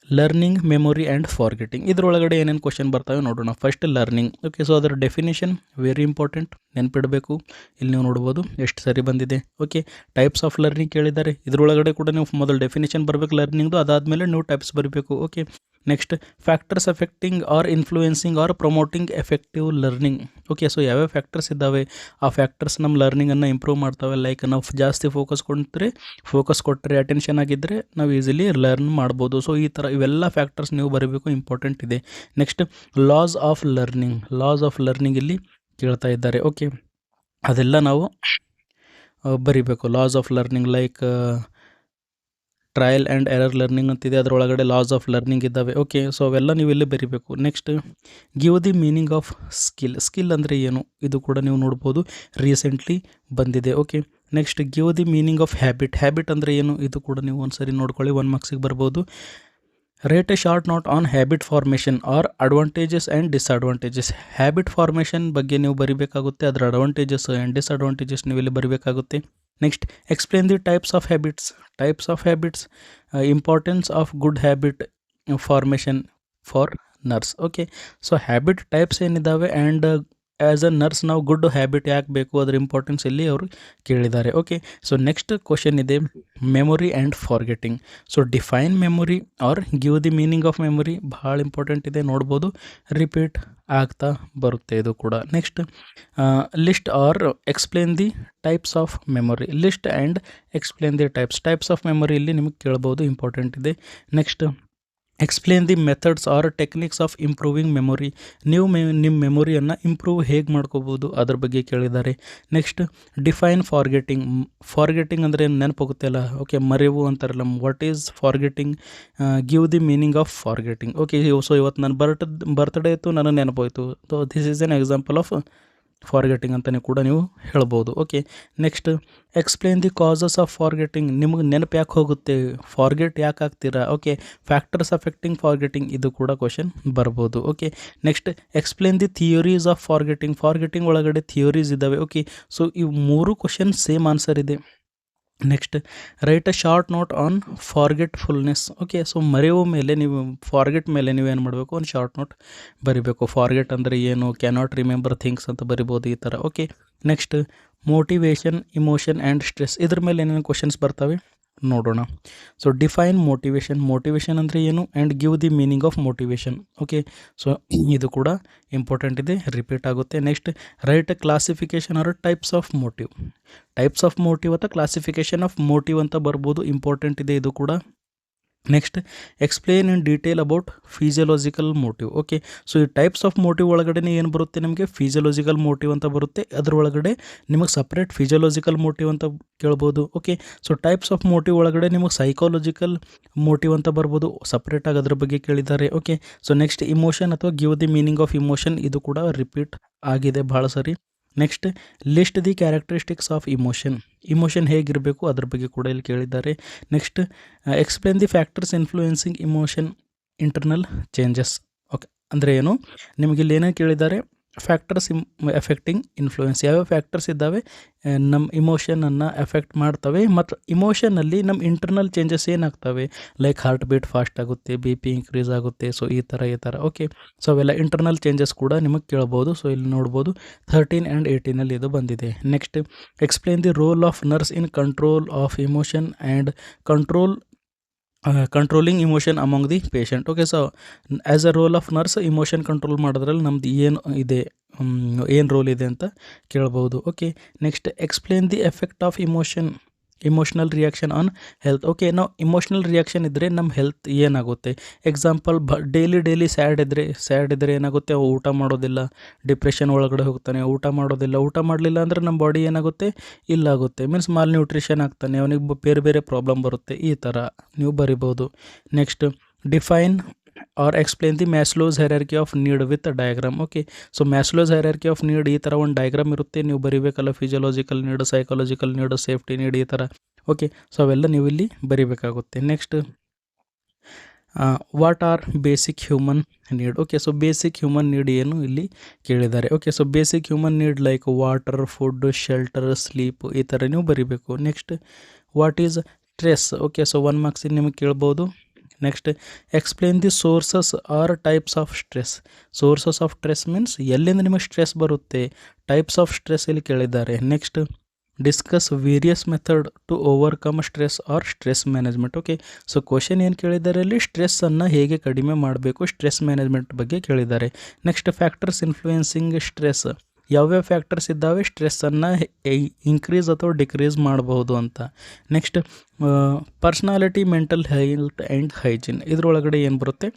learning, memory and forgetting. ಇದರೊಳಗಡೆ ಏನೇನು ಕ್ವಶನ್ ಬರ್ತವೆ ನೋಡೋಣ. First, learning. ಓಕೆ, ಸೊ ಅದರ ಡೆಫಿನೇಷನ್ ವೆರಿ ಇಂಪಾರ್ಟೆಂಟ್, ನೆನ್ಪಿಡಬೇಕು. ಇಲ್ಲಿ ನೀವು ನೋಡ್ಬೋದು ಎಷ್ಟು ಸರಿ ಬಂದಿದೆ. ಓಕೆ, ಟೈಪ್ಸ್ ಆಫ್ ಲರ್ನಿಂಗ್ ಕೇಳಿದ್ದಾರೆ, ಇದರೊಳಗಡೆ ಕೂಡ ನೀವು ಮೊದಲು ಡೆಫಿನೇಷನ್ ಬರಬೇಕು ಲರ್ನಿಂಗ್ದು, ಅದಾದಮೇಲೆ ನೀವು ಟೈಪ್ಸ್ ಬರಬೇಕು. Okay, next, factors affecting or influencing or promoting effective learning. Okay, so ಯಾವ್ಯಾವ ಫ್ಯಾಕ್ಟರ್ಸ್ ಇದ್ದಾವೆ, ಆ ಫ್ಯಾಕ್ಟರ್ಸ್ ನಮ್ಮ ಲರ್ನಿಂಗನ್ನು ಇಂಪ್ರೂವ್ ಮಾಡ್ತವೆ. ಲೈಕ್ ನಾವು ಜಾಸ್ತಿ ಫೋಕಸ್ ಕೊಟ್ಟರೆ ಅಟೆನ್ಷನ್ ಆಗಿದ್ದರೆ ನಾವು ಈಸಿಲಿ ಲರ್ನ್ ಮಾಡ್ಬೋದು. ಸೊ ಈ ಥರ ಇವೆಲ್ಲ ಫ್ಯಾಕ್ಟರ್ಸ್ ನೀವು ಬರೀಬೇಕು, ಇಂಪಾರ್ಟೆಂಟ್ ಇದೆ. ನೆಕ್ಸ್ಟ್, ಲಾಸ್ ಆಫ್ ಲರ್ನಿಂಗ್ ಇಲ್ಲಿ ಕೇಳ್ತಾ ಇದ್ದಾರೆ. ಓಕೆ, ಅದೆಲ್ಲ ನಾವು ಬರಿಬೇಕು. Loss of learning like trial and error learning ಅಂತಿದೆ, ಅದರೊಳಗಡೆ ಲಾಸ್ ಆಫ್ ಲರ್ನಿಂಗ್ ಇದ್ದಾವೆ. ಓಕೆ, ಸೊ ಅವೆಲ್ಲ ನೀವು ಇಲ್ಲಿ ಬರಿಬೇಕು. Next, give the meaning of skill ಅಂದರೆ ಏನು, ಇದು ಕೂಡ ನೀವು ನೋಡ್ಬೋದು, ರೀಸೆಂಟ್ಲಿ ಬಂದಿದೆ. Okay, next, give the meaning of habit ಅಂದರೆ ಏನು, ಇದು ಕೂಡ ನೀವು ಒಂದ್ಸರಿ ನೋಡ್ಕೊಳ್ಳಿ, 1 ಮಾರ್ಕ್ಸಿಗೆ ಬರ್ಬೋದು. Write a short note on habit formation or advantages and disadvantages. Habit formation ಬಗ್ಗೆ ನೀವು ಬರಿಬೇಕಾಗುತ್ತೆ, ಅದರ ಅಡ್ವಾಂಟೇಜಸ್ ಆ್ಯಂಡ್ ಡಿಸ್ಅಡ್ವಾಂಟೇಜಸ್ ನೀವು ಇಲ್ಲಿ ಬರಿಬೇಕಾಗುತ್ತೆ. Next, explain the types of habits, importance of good habit formation for nurse. Okay, so habit types ಏನಿದ್ದಾವೆ and as a nurse ನಾವು good habit ಯಾಕೆ ಬೇಕು ಅದರ ಇಂಪಾರ್ಟೆನ್ಸ್ ಇಲ್ಲಿ ಅವರು ಕೇಳಿದ್ದಾರೆ. ಓಕೆ, ಸೊ ನೆಕ್ಸ್ಟ್ ಕ್ವಶನ್ ಇದೆ memory and forgetting. So define memory R give the meaning of memory ಭಾಳ ಇಂಪಾರ್ಟೆಂಟ್ ಇದೆ, ನೋಡ್ಬೋದು ರಿಪೀಟ್ ಆಗ್ತಾ ಬರುತ್ತೆ ಇದು ಕೂಡ. Next list or explain the types of memory. List and explain the types of memory ಇಲ್ಲಿ ನಿಮಗೆ ಕೇಳ್ಬೋದು, ಇಂಪಾರ್ಟೆಂಟ್ ಇದೆ. Next explain the methods or techniques of improving memory. ನೀವು ನಿಮ್ಮ ಮೆಮೊರಿಯನ್ನು ಇಂಪ್ರೂವ್ ಹೇಗೆ ಮಾಡ್ಕೋಬೋದು ಅದ್ರ ಬಗ್ಗೆ ಕೇಳಿದ್ದಾರೆ. ನೆಕ್ಸ್ಟ್ ಡಿಫೈನ್ ಫಾರ್ಗೆಟಿಂಗ್ ಅಂದರೆ ನೆನಪೋಗುತ್ತೆ ಅಲ್ಲ, ಓಕೆ ಮರೆವು ಅಂತಾರಲ್ಲ, what is forgetting, give the meaning of forgetting. Okay, so ಇವತ್ತು ನನ್ನ ಬರ್ತ್ಡೇ ಇತ್ತು, ನನಗೆ ನೆನಪೋಯ್ತು, so this is an example of forgetting ಅಂತಲೇ ಕೂಡ ನೀವು ಹೇಳ್ಬೋದು. Okay, next explain the causes of forgetting. ನಿಮಗೆ ನೆನಪು ಯಾಕೆ ಹೋಗುತ್ತೆ, ಫಾರ್ಗೆಟ್ ಯಾಕೆ ಆಗ್ತೀರಾ. ಓಕೆ, ಫ್ಯಾಕ್ಟರ್ಸ್ ಅಫೆಕ್ಟಿಂಗ್ ಫಾರ್ಗೆಟಿಂಗ್, ಇದು ಕೂಡ ಕ್ವಶನ್ ಬರ್ಬೋದು. Okay, next explain the theories of forgetting ಒಳಗಡೆ ಥಿಯರೀಸ್ ಇದ್ದಾವೆ. ಓಕೆ, ಸೊ ಈ ಮೂರು ಕ್ವಶನ್ ಸೇಮ್ ಆನ್ಸರ್ ಇದೆ. Next write a short note on forgetfulness. Okay, so ಮರೆಯುವ ಮೇಲೆ ನೀವು ಫಾರ್ಗೆಟ್ ಮೇಲೆ ನೀವೇನು ಮಾಡಬೇಕು, ಒಂದು ಶಾರ್ಟ್ ನೋಟ್ ಬರಿಬೇಕು. ಫಾರ್ಗೆಟ್ ಅಂದರೆ ಏನು, ಕ್ಯಾನಾಟ್ ರಿಮೆಂಬರ್ ಥಿಂಗ್ಸ್ ಅಂತ ಬರಿಬೋದು ಈ ಥರ. Okay, next motivation, emotion and stress, ಇದ್ರ ಮೇಲೆ ಏನೇನು ಕ್ವಶನ್ಸ್ ಬರ್ತವೆ ನೋಡೋಣ. ಸೊ ಡಿಫೈನ್ ಮೋಟಿವೇಶನ್ ಅಂದರೆ ಏನು, and give the meaning of motivation. Okay, so ಇದು ಕೂಡ ಇಂಪಾರ್ಟೆಂಟ್ ಇದೆ, ರಿಪೀಟ್ ಆಗುತ್ತೆ. Next write classification or types of motive ಅಥವಾ ಕ್ಲಾಸಿಫಿಕೇಶನ್ ಆಫ್ ಮೋಟಿವ್ ಅಂತ ಬರ್ಬೋದು, ಇಂಪಾರ್ಟೆಂಟ್ ಇದೆ ಇದು ಕೂಡ. Next explain in detail about physiological motive. Okay, so ಈ ಟೈಪ್ಸ್ ಆಫ್ ಮೋಟಿವ್ ಒಳಗಡೆ ಏನು ಬರುತ್ತೆ ನಿಮಗೆ, ಫಿಸಿಯೋಲಾಜಿಕಲ್ ಮೋಟಿವ್ ಅಂತ ಬರುತ್ತೆ, ಅದರೊಳಗಡೆ ನಿಮಗೆ ಸಪ್ರೇಟ್ ಫಿಸಿಯೋಲಾಜಿಕಲ್ ಮೋಟಿವ್ ಅಂತ ಕೇಳ್ಬೋದು. Okay, so types of motive ಒಳಗಡೆ ನಿಮಗೆ ಸೈಕಾಲಜಿಕಲ್ ಮೋಟಿವ್ ಅಂತ ಬರ್ಬೋದು, ಸಪ್ರೇಟಾಗಿ ಅದ್ರ ಬಗ್ಗೆ ಕೇಳಿದ್ದಾರೆ. ಓಕೆ, ಸೊ ನೆಕ್ಸ್ಟ್ ಇಮೋಷನ್ ಅಥವಾ give the meaning of emotion, ಇದು ಕೂಡ ರಿಪೀಟ್ ಆಗಿದೆ ಭಾಳ ಸರಿ. Next list the characteristics of emotion ಹೇಗಿರಬೇಕು ಅದ್ರ ಬಗ್ಗೆ ಕೂಡ ಇಲ್ಲಿ ಕೇಳಿದ್ದಾರೆ. Next explain the factors influencing emotion internal changes. Okay, ಅಂದರೆ ಏನು, ನಿಮಗೆ ಇಲ್ಲಿ ಏನೇನು ಕೇಳಿದ್ದಾರೆ, ಫ್ಯಾಕ್ಟರ್ಸ್ ಎಫೆಕ್ಟಿಂಗ್ ಇನ್ಫ್ಲೂಯೆನ್ಸ್, ಯಾವ್ಯಾವ ಫ್ಯಾಕ್ಟರ್ಸ್ ಇದ್ದಾವೆ ನಮ್ಮ ಇಮೋಷನನ್ನು ಎಫೆಕ್ಟ್ ಮಾಡ್ತವೆ, ಮತ್ತು ಇಮೋಷನಲ್ಲಿ ನಮ್ಮ ಇಂಟರ್ನಲ್ ಚೇಂಜಸ್ ಏನಾಗ್ತವೆ, ಲೈಕ್ ಹಾರ್ಟ್ ಬೀಟ್ ಫಾಸ್ಟ್ ಆಗುತ್ತೆ, BP ಇನ್ಕ್ರೀಸ್ ಆಗುತ್ತೆ, ಸೊ ಈ ಥರ. ಓಕೆ, ಸೊ ಅವೆಲ್ಲ ಇಂಟರ್ನಲ್ ಚೇಂಜಸ್ ಕೂಡ ನಿಮಗೆ ಕೇಳ್ಬೋದು. ಸೊ ಇಲ್ಲಿ ನೋಡ್ಬೋದು 13 ಆ್ಯಂಡ್ 18 ಇದು ಬಂದಿದೆ. Next explain the role of nurse in control of emotion and controlling emotion among the patient. Okay, so as a role of nurse emotion control ಮಾಡೋದ್ರಲ್ಲಿ ನಮ್ದು ಏನು ರೋಲ್ ಇದೆ ಅಂತ ಕೇಳ್ಬೋದು. Okay, next explain the effect of emotional reaction on health. Okay, ನಾವು emotional reaction ಇದ್ದರೆ ನಮ್ಮ health ಏನಾಗುತ್ತೆ, ಎಕ್ಸಾಂಪಲ್ ಡೈಲಿ ಸ್ಯಾಡ್ ಇದ್ದರೆ ಏನಾಗುತ್ತೆ, ಅವು ಊಟ ಮಾಡೋದಿಲ್ಲ, ಡಿಪ್ರೆಷನ್ ಒಳಗಡೆ ಹೋಗ್ತಾನೆ, ಊಟ ಮಾಡಲಿಲ್ಲ ಅಂದರೆ ನಮ್ಮ ಬಾಡಿ ಏನಾಗುತ್ತೆ, ಇಲ್ಲಾಗುತ್ತೆ, ಮೀನ್ಸ್ ಮಾಲ್ ನ್ಯೂಟ್ರಿಷನ್ ಆಗ್ತಾನೆ, ಅವನಿಗೆ ಬೇರೆ ಪ್ರಾಬ್ಲಮ್ ಬರುತ್ತೆ, ಈ ಥರ ನೀವು ಬರಿಬೋದು. Next define or explain the Maslow's hierarchy of need with diagram. Okay, so Maslow's hierarchy of need ಈ ಥರ ಒಂದು ಡಯಾಗ್ರಾಮ್ ಇರುತ್ತೆ, ನೀವು ಬರಿಬೇಕಲ್ಲ, physiological need, psychological need, safety need, ಈ ಥರ. ಓಕೆ, ಸೊ ಅವೆಲ್ಲ ನೀವು ಇಲ್ಲಿ ಬರಿಬೇಕಾಗುತ್ತೆ. Next what are basic human need. Okay, so basic human need ಏನು ಇಲ್ಲಿ ಕೇಳಿದ್ದಾರೆ. Okay, so basic human need like water, food, shelter, sleep, ಈ ಥರ ನೀವು ಬರಿಬೇಕು. Next what is stress. Okay, so 1 marks ನಿಮಗೆ ಕೇಳ್ಬೋದು. Next explain the sources or types of stress means ಎಲ್ಲಿಂದ ನಿಮಗೆ ಸ್ಟ್ರೆಸ್ ಬರುತ್ತೆ, ಟೈಪ್ಸ್ ಆಫ್ ಸ್ಟ್ರೆಸ್ ಇಲ್ಲಿ ಕೇಳಿದ್ದಾರೆ. Next discuss various method to overcome stress or stress management. Okay, so question ಏನು ಕೇಳಿದ್ದಾರೆ ಇಲ್ಲಿ, ಸ್ಟ್ರೆಸ್ಸನ್ನು ಹೇಗೆ ಕಡಿಮೆ ಮಾಡಬೇಕು, ಸ್ಟ್ರೆಸ್ ಮ್ಯಾನೇಜ್ಮೆಂಟ್ ಬಗ್ಗೆ ಕೇಳಿದ್ದಾರೆ. ನೆಕ್ಸ್ಟ್ ಫ್ಯಾಕ್ಟರ್ಸ್ ಇನ್ಫ್ಲೂಯೆನ್ಸಿಂಗ್ ಸ್ಟ್ರೆಸ್, ಯಾವ್ಯಾವ ಫ್ಯಾಕ್ಟರ್ಸ್ ಇದ್ದಾವೆ ಸ್ಟ್ರೆಸ್ಸನ್ನು ಇನ್ಕ್ರೀಸ್ ಅಥವಾ ಡಿಕ್ರೀಸ್ ಮಾಡಬಹುದು ಅಂತ. Next personality, mental health and hygiene, ಇದರೊಳಗಡೆ ಏನು ಬರುತ್ತೆ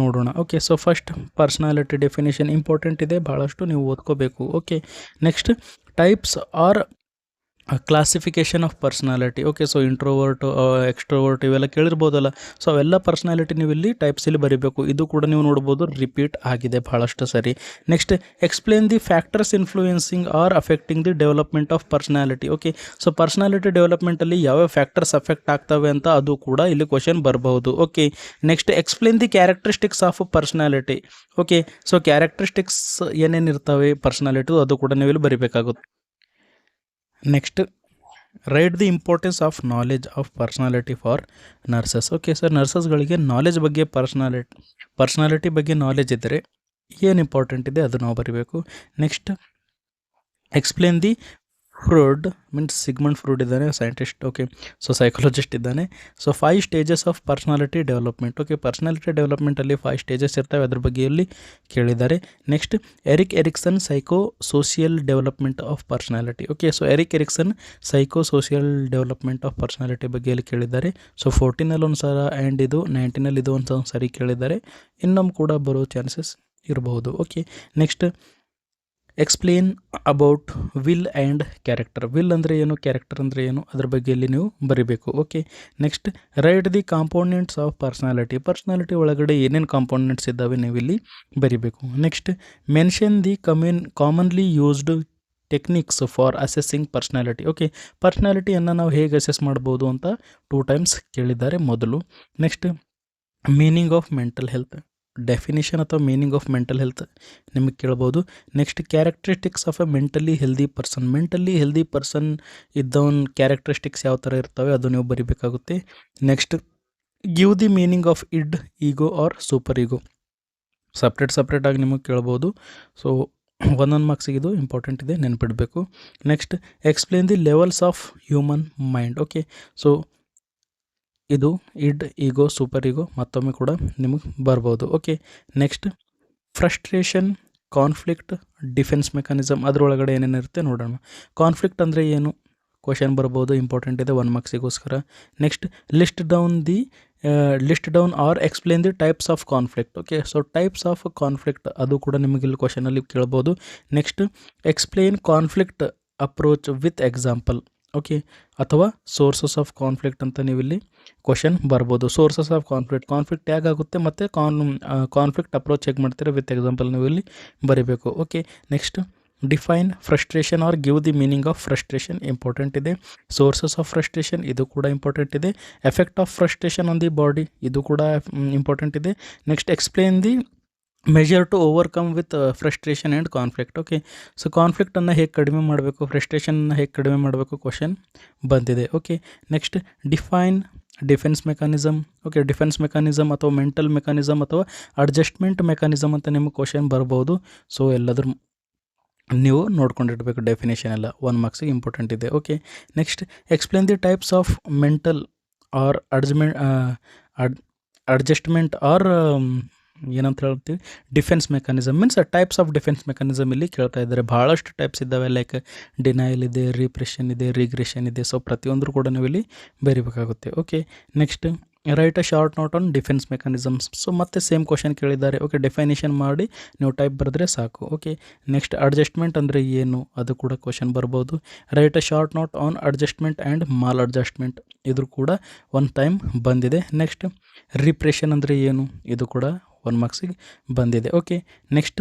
ನೋಡೋಣ. Okay, so first personality definition important ಇದೆ, ಭಾಳಷ್ಟು ನೀವು ಓದ್ಕೋಬೇಕು. Okay, next types or classification of personality. Okay, so introvert, extrovert ಇವೆಲ್ಲ ಕೇಳಿರ್ಬೋದಲ್ಲ, ಸೊ ಅವೆಲ್ಲ ಪರ್ಸ್ನಾಲಿಟಿ ನೀವು ಇಲ್ಲಿ ಟೈಪ್ಸಲ್ಲಿ ಬರೀಬೇಕು. ಇದು ಕೂಡ ನೀವು ನೋಡ್ಬೋದು ರಿಪೀಟ್ ಆಗಿದೆ ಭಾಳಷ್ಟು ಸರಿ. Next explain the factors influencing or affecting the development of personality. Okay, so personality ಡೆವಲಪ್ಮೆಂಟಲ್ಲಿ ಯಾವ್ಯಾವ ಫ್ಯಾಕ್ಟರ್ಸ್ ಅಫೆಕ್ಟ್ ಆಗ್ತವೆ ಅಂತ ಅದು ಕೂಡ ಇಲ್ಲಿ ಕ್ವಶನ್ ಬರಬಹುದು. Okay, next explain the characteristics of personality. Okay, so characteristics ಏನೇನಿರ್ತವೆ ಪರ್ಸ್ನಾಲಿಟಿ ಅದು ಕೂಡ ನೀವು ಇಲ್ಲಿ ಬರೀಬೇಕಾಗುತ್ತೆ. Next write the importance of knowledge of personality for nurses. Okay sir, ನರ್ಸಸ್ಗಳಿಗೆ ನಾಲೆಜ್ ಬಗ್ಗೆ ಪರ್ಸ್ನಾಲಿಟಿ ಬಗ್ಗೆ ನಾಲೆಜ್ ಇದ್ದರೆ ಏನು ಇಂಪಾರ್ಟೆಂಟ್ ಇದೆ ಅದು ನಾವು ಬರೀಬೇಕು. Next explain the Freud means Sigmund Freud ಇದ್ದಾನೆ ಸೈಂಟಿಸ್ಟ್, ಓಕೆ. ಸೊ ಸೈಕಾಲಜಿಸ್ಟ್ ಇದ್ದಾನೆ. So 5 stages of personality development, okay. Personality ಡೆವಲಪ್ಮೆಂಟಲ್ಲಿ 5 ಸ್ಟೇಜಸ್ ಇರ್ತವೆ, ಅದ್ರ ಬಗ್ಗೆ ಇಲ್ಲಿ ಕೇಳಿದ್ದಾರೆ. Next Ericsson psycho social development of personality, okay. So Ericsson psycho social development of personality ಬಗ್ಗೆ ಇಲ್ಲಿ ಕೇಳಿದ್ದಾರೆ. ಸೊ 14ನಲ್ಲಿ ಒಂದು ಸಲ ಆ್ಯಂಡ್ ಇದು 19ನಲ್ಲಿ ಇದು ಒಂದು ಸರಿ ಕೇಳಿದ್ದಾರೆ. ಇನ್ನೊಮ್ಮೆ ಕೂಡ ಬರೋ ಚಾನ್ಸಸ್ ಇರಬಹುದು, okay. Next explain about will and character. Will ಅಂದರೆ ಏನು, ಕ್ಯಾರೆಕ್ಟರ್ ಅಂದರೆ ಏನು, ಅದ್ರ ಬಗ್ಗೆ ಇಲ್ಲಿ ನೀವು ಬರೀಬೇಕು, okay. Next write the components of personality. Personality ಒಳಗಡೆ ಏನೇನು ಕಾಂಪೋನೆಂಟ್ಸ್ ಇದ್ದಾವೆ ನೀವು ಇಲ್ಲಿ ಬರೀಬೇಕು. Next mention the commonly used techniques for assessing personality, okay. ಪರ್ಸ್ನಾಲಿಟಿಯನ್ನು ನಾವು ಹೇಗೆ ಅಸೆಸ್ ಮಾಡ್ಬೋದು ಅಂತ 2 ಟೈಮ್ಸ್ ಕೇಳಿದ್ದಾರೆ ಮೊದಲು. Next meaning of mental health, definition ಅಥವಾ ಮೀನಿಂಗ್ ಆಫ್ ಮೆಂಟಲ್ ಹೆಲ್ತ್ ನಿಮಗೆ ಕೇಳ್ಬೋದು. Next characteristics of a mentally healthy person. Mentally healthy person ಇದ್ದವನ್ ಕ್ಯಾರೆಕ್ಟರಿಸ್ಟಿಕ್ಸ್ ಯಾವ ಥರ ಇರ್ತವೆ ಅದು ನೀವು ಬರೀಬೇಕಾಗುತ್ತೆ. Next give the meaning of id, ego or super ego. ಸಪ್ರೇಟಾಗಿ ನಿಮಗೆ ಕೇಳ್ಬೋದು. ಸೊ ಒಂದೊಂದು ಮಾರ್ಕ್ಸಿಗೆ ಇದು ಇಂಪಾರ್ಟೆಂಟ್ ಇದೆ, ನೆನ್ಪಿಡಬೇಕು. Next explain the levels of human mind, okay. So ಇದು ಇಡ್, ಈಗೋ, ಸೂಪರ್ ಈಗೋ ಮತ್ತೊಮ್ಮೆ ಕೂಡ ನಿಮಗೆ ಬರ್ಬೋದು, okay. Next frustration, conflict, defence mechanism, ಅದರೊಳಗಡೆ ಏನೇನಿರುತ್ತೆ ನೋಡೋಣ. ಕಾನ್ಫ್ಲಿಕ್ಟ್ ಅಂದರೆ ಏನು ಕ್ವಶನ್ ಬರ್ಬೋದು, ಇಂಪಾರ್ಟೆಂಟ್ ಇದೆ 1 ಮಾರ್ಕ್ಸಿಗೋಸ್ಕರ. Next list down or explain the types of conflict, okay. So types of conflict ಅದು ಕೂಡ ನಿಮಗೆ ಇಲ್ಲಿ ಕ್ವಶನಲ್ಲಿ ಕೇಳ್ಬೋದು. Next explain conflict approach with example, okay. ಅಥವಾ ಸೋರ್ಸಸ್ ಆಫ್ ಕಾನ್ಫ್ಲಿಕ್ಟ್ ಅಂತ ನೀವು ಇಲ್ಲಿ ಕ್ವಶನ್ ಬರ್ಬೋದು. ಸೋರ್ಸಸ್ ಆಫ್ ಕಾನ್ಫ್ಲಿಕ್ಟ್ ಹೇಗಾಗುತ್ತೆ ಮತ್ತು ಕಾನ್ಫ್ಲಿಕ್ಟ್ ಅಪ್ರೋಚ್ ಹೇಗೆ ಮಾಡ್ತೀರಾ ವಿತ್ ಎಕ್ಸಾಂಪಲ್ ನೀವು ಇಲ್ಲಿ ಬರೀಬೇಕು, okay. Next define frustration or give the meaning of frustration, important ಇದೆ. ಸೋರ್ಸಸ್ ಆಫ್ ಫ್ರಸ್ಟ್ರೇಷನ್ ಇದು ಕೂಡ ಇಂಪಾರ್ಟೆಂಟ್ ಇದೆ. Effect of frustration on the body ಇದು ಕೂಡ ಇಂಪಾರ್ಟೆಂಟ್ ಇದೆ. Next explain the measure to overcome with frustration and conflict, okay. So ಕಾನ್ಫ್ಲಿಕ್ಟನ್ನು ಹೇಗೆ ಕಡಿಮೆ ಮಾಡಬೇಕು, ಫ್ರಸ್ಟ್ರೇಷನ್ನ ಹೇಗೆ ಕಡಿಮೆ ಮಾಡಬೇಕು ಕ್ವಶನ್ ಬಂದಿದೆ, okay. Next defence mechanism, okay. Defence mechanism ಅಥವಾ ಮೆಂಟಲ್ ಮೆಕ್ಯಾನಿಸಮ್ ಅಥವಾ ಅಡ್ಜಸ್ಟ್ಮೆಂಟ್ ಮೆಕ್ಯಾನಿಸಮ್ ಅಂತ ನಿಮಗೆ ಕ್ವಶನ್ ಬರ್ಬೋದು. ಸೊ ಎಲ್ಲಾದರೂ ನೀವು ನೋಡ್ಕೊಂಡಿರ್ಬೇಕು ಡೆಫಿನೇಷನ್ ಎಲ್ಲ, 1 ಮಾರ್ಕ್ಸಿಗೆ ಇಂಪಾರ್ಟೆಂಟ್ ಇದೆ, okay. Next explain the types of mental or adjustment or ಏನಂತ ಹೇಳ್ತೀವಿ defence mechanism means types of defence mechanism ಇಲ್ಲಿ ಕೇಳ್ತಾ ಇದ್ದಾರೆ. ಭಾಳಷ್ಟು ಟೈಪ್ಸ್ ಇದ್ದಾವೆ, ಲೈಕ್ ಡಿನೈಲ್ ಇದೆ, ರಿಪ್ರೆಷನ್ ಇದೆ, ರಿಗ್ರೆಷನ್ ಇದೆ. ಸೊ ಪ್ರತಿಯೊಂದರೂ ಕೂಡ ನೀವು ಇಲ್ಲಿ ಬರೀಬೇಕಾಗುತ್ತೆ, okay. Next write a short note on defence mechanisms. So ಮತ್ತೆ ಸೇಮ್ ಕ್ವಶನ್ ಕೇಳಿದ್ದಾರೆ, ಓಕೆ. ಡೆಫಿನೇಷನ್ ಮಾಡಿ ನೀವು ಟೈಪ್ ಬರೆದ್ರೆ ಸಾಕು, ಓಕೆ. ನೆಕ್ಸ್ಟ್ ಅಡ್ಜಸ್ಟ್ಮೆಂಟ್ ಅಂದರೆ ಏನು ಅದು ಕೂಡ ಕ್ವಶನ್ ಬರ್ಬೋದು. Right a short note on adjustment and mall adjustment ಇದು ಕೂಡ 1 ಟೈಮ್ ಬಂದಿದೆ. ನೆಕ್ಸ್ಟ್ ರಿಪ್ರೆಷನ್ ಅಂದರೆ ಏನು ಇದು ಕೂಡ 1 ಮಾರ್ಕ್ಸಿಗೆ ಬಂದಿದೆ, okay. Next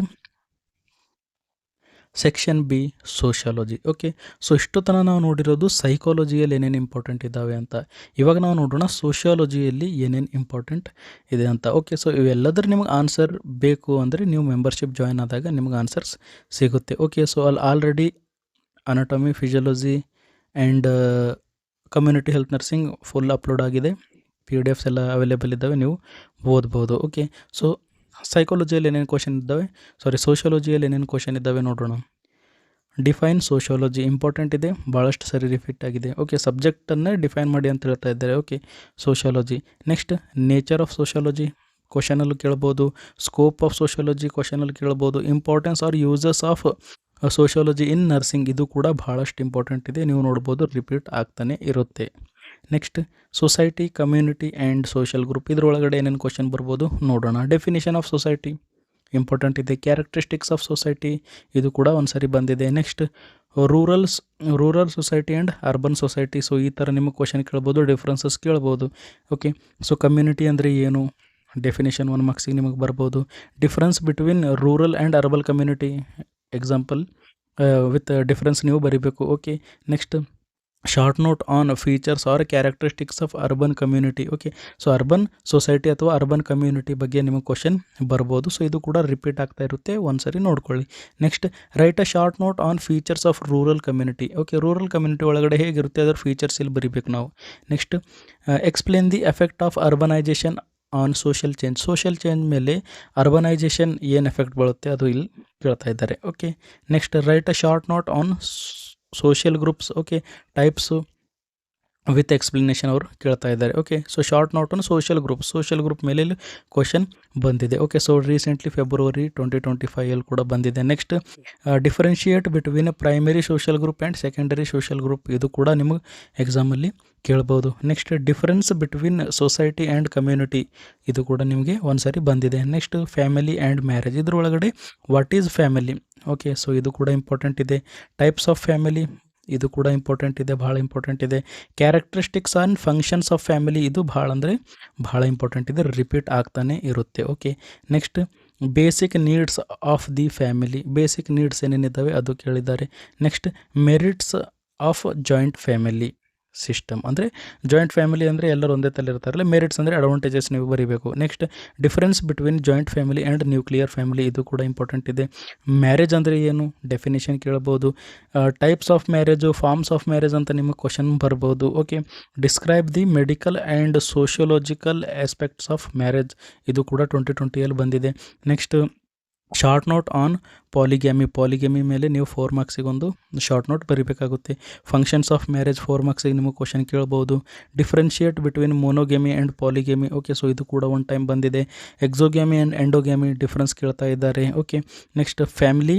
section B sociology, okay. So ಇಷ್ಟು ತನಕ ನಾವು ನೋಡಿರೋದು ಸೈಕಾಲಜಿಯಲ್ಲಿ ಏನೇನು ಇಂಪಾರ್ಟೆಂಟ್ ಇದ್ದಾವೆ ಅಂತ. ಇವಾಗ ನಾವು ನೋಡೋಣ ಸೋಷಿಯಾಲಜಿಯಲ್ಲಿ ಏನೇನು ಇಂಪಾರ್ಟೆಂಟ್ ಇದೆ ಅಂತ, ಓಕೆ. ಸೊ ಇವೆಲ್ಲದ್ರ ನಿಮಗೆ ಆನ್ಸರ್ ಬೇಕು ಅಂದರೆ ನೀವು ಮೆಂಬರ್ಶಿಪ್ ಜಾಯ್ನ್ ಆದಾಗ ನಿಮಗೆ ಆನ್ಸರ್ಸ್ ಸಿಗುತ್ತೆ, ಓಕೆ. ಸೊ ಅಲ್ಲಿ already anatomy, physiology and community health nursing full upload ಆಗಿದೆ. PDF ಎಲ್ಲ ಅವೈಲೇಬಲ್ ಇದ್ದಾವೆ, ನೀವು ಓದ್ಬೋದು, ಓಕೆ. ಸೊ ಸೈಕಾಲಜಿಯಲ್ಲಿ ಏನೇನು ಕ್ವಶನ್ ಇದ್ದಾವೆ, ಸೋಷಿಯಾಲಜಿಯಲ್ಲಿ ಏನೇನು ಕ್ವಶನ್ ಇದ್ದಾವೆ ನೋಡೋಣ. ಡಿಫೈನ್ ಸೋಷಿಯಾಲಜಿ ಇಂಪಾರ್ಟೆಂಟ್ ಇದೆ, ಭಾಳಷ್ಟು ಸರಿ ರಿಪೀಟ್ ಆಗಿದೆ, ಓಕೆ. ಸಬ್ಜೆಕ್ಟನ್ನೇ ಡಿಫೈನ್ ಮಾಡಿ ಅಂತ ಹೇಳ್ತಾ ಇದ್ದಾರೆ, okay. Sociology. Next nature of sociology ಕ್ವಶನಲ್ಲಿ ಕೇಳ್ಬೋದು. ಸ್ಕೋಪ್ ಆಫ್ ಸೋಷಿಯಾಲಜಿ ಕ್ವಶನಲ್ಲಿ ಕೇಳ್ಬೋದು. Importance or uses of sociology in nursing ಇದು ಕೂಡ ಭಾಳಷ್ಟು ಇಂಪಾರ್ಟೆಂಟ್ ಇದೆ, ನೀವು ನೋಡ್ಬೋದು ರಿಪೀಟ್ ಆಗ್ತಾನೆ ಇರುತ್ತೆ. Next society, community and social group ಇದರೊಳಗಡೆ ಏನೇನು ಕ್ವಶನ್ ಬರ್ಬೋದು ನೋಡೋಣ. ಡೆಫಿನೇಷನ್ ಆಫ್ ಸೊಸೈಟಿ ಇಂಪಾರ್ಟೆಂಟ್ ಇದೆ. ಕ್ಯಾರೆಕ್ಟರಿಸ್ಟಿಕ್ಸ್ ಆಫ್ ಸೊಸೈಟಿ ಇದು ಕೂಡ ಒಂದು ಸರಿ ಬಂದಿದೆ. Next rural society and urban society. So ಈ ಥರ ನಿಮಗೆ ಕ್ವಶನ್ ಕೇಳ್ಬೋದು, ಡಿಫ್ರೆನ್ಸಸ್ ಕೇಳ್ಬೋದು, ಓಕೆ. ಸೊ ಕಮ್ಯುನಿಟಿ ಅಂದರೆ ಏನು ಡೆಫಿನೇಷನ್ 1 ಮಾರ್ಕ್ಸಿಗೆ ನಿಮಗೆ ಬರ್ಬೋದು. Difference between rural and urban community example with difference ನೀವು ಬರೀಬೇಕು, okay. Next short note on features or characteristics of urban community, okay. So urban society ಅಥವಾ ಅರ್ಬನ್ ಕಮ್ಯುನಿಟಿ ಬಗ್ಗೆ ನಿಮಗೆ ಕ್ವಶನ್ ಬರ್ಬೋದು. ಸೊ ಇದು ಕೂಡ ರಿಪೀಟ್ ಆಗ್ತಾ ಇರುತ್ತೆ, ಒಂದು ಸರಿ ನೋಡ್ಕೊಳ್ಳಿ. Next write a short note on features of rural community, okay. Rural community ಒಳಗಡೆ ಹೇಗಿರುತ್ತೆ ಅದರ ಫೀಚರ್ಸ್ ಇಲ್ಲಿ ಬರೀಬೇಕು ನಾವು. Next explain the effect of urbanization on social change ಮೇಲೆ ಅರ್ಬನೈಜೇಷನ್ ಏನು ಎಫೆಕ್ಟ್ ಬೀಳುತ್ತೆ ಅದು ಇಲ್ಲಿ ಕೇಳ್ತಾ ಇದ್ದಾರೆ. Okay, next write a short note on social groups. Okay, types with explanation ಅವರು ಕೇಳ್ತಾ ಇದ್ದಾರೆ. Okay, so short note on social group ಮೇಲೆ ಕ್ವಶನ್ ಬಂದಿದೆ. ಓಕೆ, ಸೊ ರೀಸೆಂಟ್ಲಿ ಫೆಬ್ರವರಿ 2025 ಕೂಡ ಬಂದಿದೆ. Next differentiate between primary social group and secondary social group, ಇದು ಕೂಡ ನಿಮಗೆ ಎಕ್ಸಾಮಲ್ಲಿ ಕೇಳ್ಬೋದು. Next difference between society and community, ಇದು ಕೂಡ ನಿಮಗೆ ಒಂದ್ಸರಿ ಬಂದಿದೆ. ನೆಕ್ಸ್ಟ್ ಫ್ಯಾಮಿಲಿ ಆ್ಯಂಡ್ ಮ್ಯಾರೇಜ್, ಇದ್ರೊಳಗಡೆ what is family. Okay, so ಇದು ಕೂಡ ಇಂಪಾರ್ಟೆಂಟ್ ಇದೆ. ಟೈಪ್ಸ್ ಆಫ್ ಫ್ಯಾಮಿಲಿ, ಇದು ಕೂಡ ಇಂಪಾರ್ಟೆಂಟ್ ಇದೆ, ಭಾಳ ಇಂಪಾರ್ಟೆಂಟ್ ಇದೆ. Characteristics and functions of family, ಇದು ಭಾಳ ಇಂಪಾರ್ಟೆಂಟ್ ಇದೆ, ರಿಪೀಟ್ ಆಗ್ತಾನೆ ಇರುತ್ತೆ. Okay, next basic needs of the family, basic needs ಏನೇನಿದ್ದಾವೆ ಅದು ಕೇಳಿದ್ದಾರೆ. Next merits of joint family system, ಅಂದರೆ ಜಾಯಿಂಟ್ ಫ್ಯಾಮಿಲಿ ಅಂದರೆ ಎಲ್ಲರೂ ಒಂದೇ ತಲೆ ಇರ್ತಾರಲ್ಲ, ಮೆರಿಟ್ಸ್ ಅಂದರೆ ಅಡ್ವಾಂಟೇಜಸ್ ನೀವು ಬರೀಬೇಕು. Next difference between joint family and nuclear family, ಇದು ಕೂಡ ಇಂಪಾರ್ಟೆಂಟ್ ಇದೆ. ಮ್ಯಾರೇಜ್ ಅಂದರೆ ಏನು, ಡೆಫಿನೇಷನ್ ಕೇಳ್ಬೋದು. Types of marriage, forms of marriage ಅಂತ ನಿಮಗೆ ಕ್ವಶನ್ ಬರ್ಬೋದು. Okay, describe the medical and sociological aspects of marriage, ಇದು ಕೂಡ 2020 ಬಂದಿದೆ. Next short note on polygamy ಮೇಲೆ ನೀವು 4 ಮಾರ್ಕ್ಸಿಗೆ ಒಂದು ಶಾರ್ಟ್ ನೋಟ್ ಬರೀಬೇಕಾಗುತ್ತೆ. ಫಂಕ್ಷನ್ಸ್ ಆಫ್ ಮ್ಯಾರೇಜ್ 4 ಮಾರ್ಕ್ಸಿಗೆ ನಿಮಗೆ ಕ್ವಶನ್ ಕೇಳ್ಬೋದು. Differentiate between monogamy and ಪಾಲಿಗ್ಯಾಮಿ, okay, so ಇದು ಕೂಡ ಒನ್ ಟೈಮ್ ಬಂದಿದೆ. ಎಕ್ಸೋಗ್ಯಾಮಿ ಆ್ಯಂಡ್ ಎಂಡೋಗ್ಯಾಮಿ ಡಿಫ್ರೆನ್ಸ್ ಕೇಳ್ತಾ ಇದ್ದಾರೆ. Okay, next family,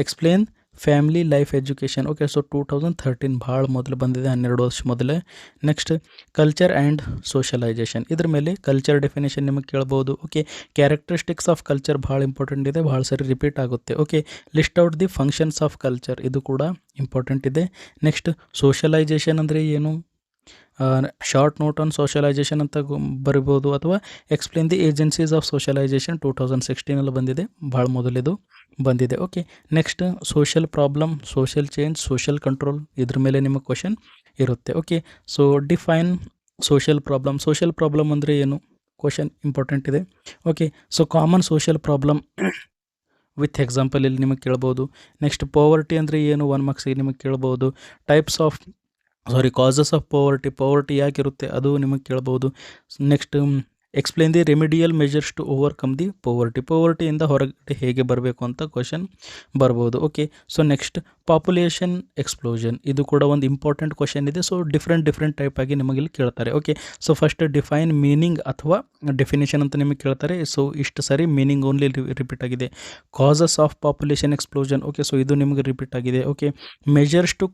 explain family life education. Okay, so 2013 ಭಾಳ ಮೊದಲು ಬಂದಿದೆ, 12 ವರ್ಷ ಮೊದಲೇ. ನೆಕ್ಸ್ಟ್ ಕಲ್ಚರ್ ಆ್ಯಂಡ್ ಸೋಷಲೈಜೇಷನ್, ಇದ್ರ ಮೇಲೆ ಕಲ್ಚರ್ ಡೆಫಿನೇಷನ್ ನಿಮಗೆ ಕೇಳ್ಬೋದು. ಓಕೆ, ಕ್ಯಾರೆಕ್ಟರಿಸ್ಟಿಕ್ಸ್ ಆಫ್ ಕಲ್ಚರ್ ಭಾಳ ಇಂಪಾರ್ಟೆಂಟ್ ಇದೆ, ಭಾಳ ಸರಿ ರಿಪೀಟ್ ಆಗುತ್ತೆ. Okay, list out the functions of culture, ಇದು ಕೂಡ ಇಂಪಾರ್ಟೆಂಟ್ ಇದೆ. ನೆಕ್ಸ್ಟ್ ಸೋಷಲೈಜೇಷನ್ ಅಂದರೆ ಏನು, ಶಾರ್ಟ್ ನೋಟ್ ಆನ್ ಸೋಷಲೈಜೇಷನ್ ಅಂತ ಬರಿಬೋದು, ಅಥವಾ ಎಕ್ಸ್ಪ್ಲೇನ್ ದಿ ಏಜೆನ್ಸೀಸ್ ಆಫ್ ಸೋಷಲೈಜೇಷನ್ 2016 ಬಂದಿದೆ, ಭಾಳ ಮೊದಲಿದು ಬಂದಿದೆ. Okay, next social problem, social change, social control, ಇದ್ರ ಮೇಲೆ ನಿಮಗೆ ಕ್ವಶನ್ ಇರುತ್ತೆ. Okay, so define social problem ಅಂದರೆ ಏನು, ಕ್ವಶನ್ ಇಂಪಾರ್ಟೆಂಟ್ ಇದೆ. Okay, so common social problem with example ಇಲ್ಲಿ ನಿಮಗೆ ಕೇಳ್ಬೋದು. ನೆಕ್ಸ್ಟ್ ಪೋವರ್ಟಿ ಅಂದರೆ ಏನು, 1 ಮಾರ್ಕ್ಸಿಗೆ ನಿಮಗೆ ಕೇಳ್ಬೋದು. ಕಾಸಸ್ ಆಫ್ ಪೋವರ್ಟಿ ಯಾಕಿರುತ್ತೆ ಅದು ನಿಮಗೆ ಕೇಳ್ಬೋದು. Next explain the remedial measures to overcome the ಪೋವರ್ಟಿಯಿಂದ ಹೊರಗಡೆ ಹೇಗೆ ಬರಬೇಕು ಅಂತ ಕ್ವಶನ್ ಬರ್ಬೋದು. Okay, so next population explosion, ಇದು ಕೂಡ ಒಂದು ಇಂಪಾರ್ಟೆಂಟ್ ಕ್ವಶನ್ ಇದೆ. ಸೊ ಡಿಫ್ರೆಂಟ್ ಟೈಪ್ ಆಗಿ ನಿಮಗೆ ಇಲ್ಲಿ ಕೇಳ್ತಾರೆ. Okay, so first define meaning ಅಥವಾ ಡೆಫಿನೇಷನ್ ಅಂತ ನಿಮಗೆ ಕೇಳ್ತಾರೆ. ಸೊ ಇಷ್ಟು ಸರಿ ಮೀನಿಂಗ್ ಓನ್ಲಿ ರಿಪೀಟ್ ಆಗಿದೆ. Causes of population explosion, okay, so ಇದು ನಿಮಗೆ ರಿಪೀಟ್ ಆಗಿದೆ. Okay, measures to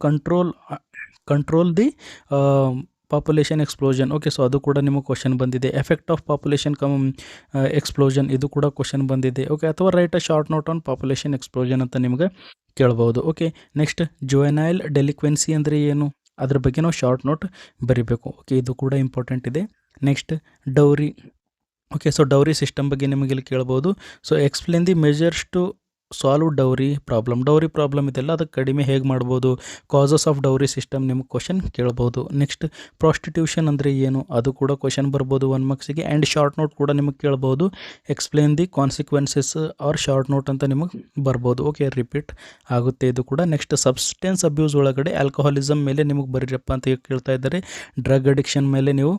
control the population explosion, okay, so ಅದು ಕೂಡ ನಿಮಗೆ ಕ್ವಶನ್ ಬಂದಿದೆ. ಎಫೆಕ್ಟ್ ಆಫ್ ಪಾಪ್ಯುಲೇಷನ್ ಎಕ್ಸ್ಪ್ಲೋಷನ್, ಇದು ಕೂಡ ಕ್ವಶನ್ ಬಂದಿದೆ. ಓಕೆ, ಅಥವಾ right a short note on population explosion ಅಂತ ನಿಮಗೆ ಕೇಳ್ಬೋದು. ಓಕೆ, ನೆಕ್ಸ್ಟ್ ಜುವೆನೈಲ್ ಡೆಲಿಕ್ವೆನ್ಸಿ ಅಂದರೆ ಏನು, ಅದ್ರ ಬಗ್ಗೆ ನಾವು ಶಾರ್ಟ್ ನೋಟ್ ಬರಿಬೇಕು. ಓಕೆ, ಇದು ಕೂಡ ಇಂಪಾರ್ಟೆಂಟ್ ಇದೆ. Next dowry, okay, so dowry system ಬಗ್ಗೆ ನಿಮಗೆ ಇಲ್ಲಿ ಕೇಳ್ಬೋದು. So explain the measures to solve dowry problem ಇದೆಲ್ಲ ಅದಕ್ಕೆ ಕಡಿಮೆ ಹೇಗೆ ಮಾಡ್ಬೋದು, ಕಾಸಸ್ ಆಫ್ ಡೌರಿ ಸಿಸ್ಟಮ್ ನಿಮಗೆ ಕ್ವಶನ್ ಕೇಳ್ಬೋದು. ನೆಕ್ಸ್ಟ್ ಪ್ರಾಸ್ಟಿಟ್ಯೂಷನ್ ಅಂದರೆ ಏನು, ಅದು ಕೂಡ ಕ್ವಶನ್ ಬರ್ಬೋದು 1 ಮಾರ್ಕ್ಸಿಗೆ. ಆ್ಯಂಡ್ ಶಾರ್ಟ್ ನೋಟ್ ಕೂಡ ನಿಮಗೆ ಕೇಳ್ಬೋದು. Explain the consequences or short note ಅಂತ ನಿಮಗೆ ಬರ್ಬೋದು. ಓಕೆ, ರಿಪೀಟ್ ಆಗುತ್ತೆ ಇದು ಕೂಡ. ನೆಕ್ಸ್ಟ್ ಸಬ್ಸ್ಟೆನ್ಸ್ ಅಬ್ಯೂಸ್ ಒಳಗಡೆ ಆಲ್ಕೋಹಾಲಿಸಮ್ ಮೇಲೆ ನಿಮಗೆ ಬರೀರಪ್ಪ ಅಂತ ಕೇಳ್ತಾ ಇದ್ದಾರೆ. ಡ್ರಗ್ ಅಡಿಕ್ಷನ್ ಮೇಲೆ ನೀವು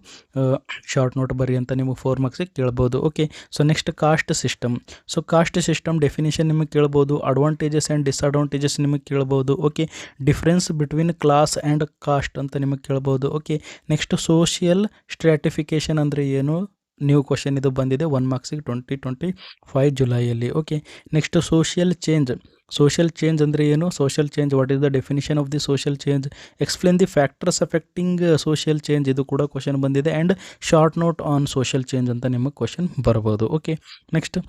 ಶಾರ್ಟ್ ನೋಟ್ ಬರಿ ಅಂತ ನಿಮಗೆ 4 ಮಾರ್ಕ್ಸಿಗೆ ಕೇಳ್ಬೋದು. Okay, so next caste system definition ನಿಮಗೆ ಕೇಳ್ಬೋದು. ಅಡ್ವಾಂಟೇಜಸ್ ಆ್ಯಂಡ್ ಡಿಸ್ಅಡ್ವಾಂಟೇಜಸ್ ನಿಮಗೆ ಕೇಳ್ಬೋದು. Okay, difference between class and cost ಅಂತ ನಿಮಗೆ ಕೇಳ್ಬೋದು. ಓಕೆ, ನೆಕ್ಸ್ಟ್ ಸೋಷಿಯಲ್ ಸ್ಟ್ರಾಟಿಫಿಕೇಷನ್ ಅಂದರೆ ಏನು, ನ್ಯೂ ಕ್ವಶನ್ ಇದು ಬಂದಿದೆ 1 ಮಾರ್ಕ್ಸಿಗೆ 2025 ಜುಲೈಯಲ್ಲಿ. ಓಕೆ, ನೆಕ್ಸ್ಟ್ ಸೋಷಿಯಲ್ ಚೇಂಜ್ ಅಂದರೆ ಏನು, social change what is the definition of the social change, explain the factors affecting social change, ಇದು ಕೂಡ ಕ್ವಶನ್ ಬಂದಿದೆ. And short note on social change ಅಂತ ನಿಮಗೆ ಕ್ವಶನ್ ಬರ್ಬೋದು. Okay, next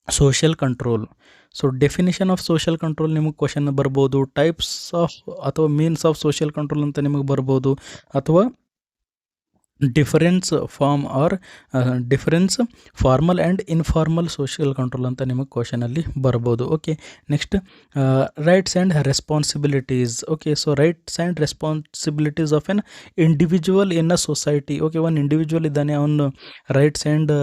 social control, so definition of social control ನಿಮಗೆ question ಬರ್ಬೋದು. Types of ಅಥವಾ means of social control ಅಂತ ನಿಮಗೆ ಬರ್ಬೋದು. ಅಥವಾ difference formal and informal social control ಅಂತ ನಿಮಗೆ ಕ್ವಶನಲ್ಲಿ ಬರ್ಬೋದು. Okay, next rights and responsibilities. Okay, so rights and responsibilities of an individual in a society. Okay, ಒಂದು ಇಂಡಿವಿಜುವಲ್ ಇದ್ದಾನೆ, ಅವನು ರೈಟ್ಸ್ ಆ್ಯಂಡ್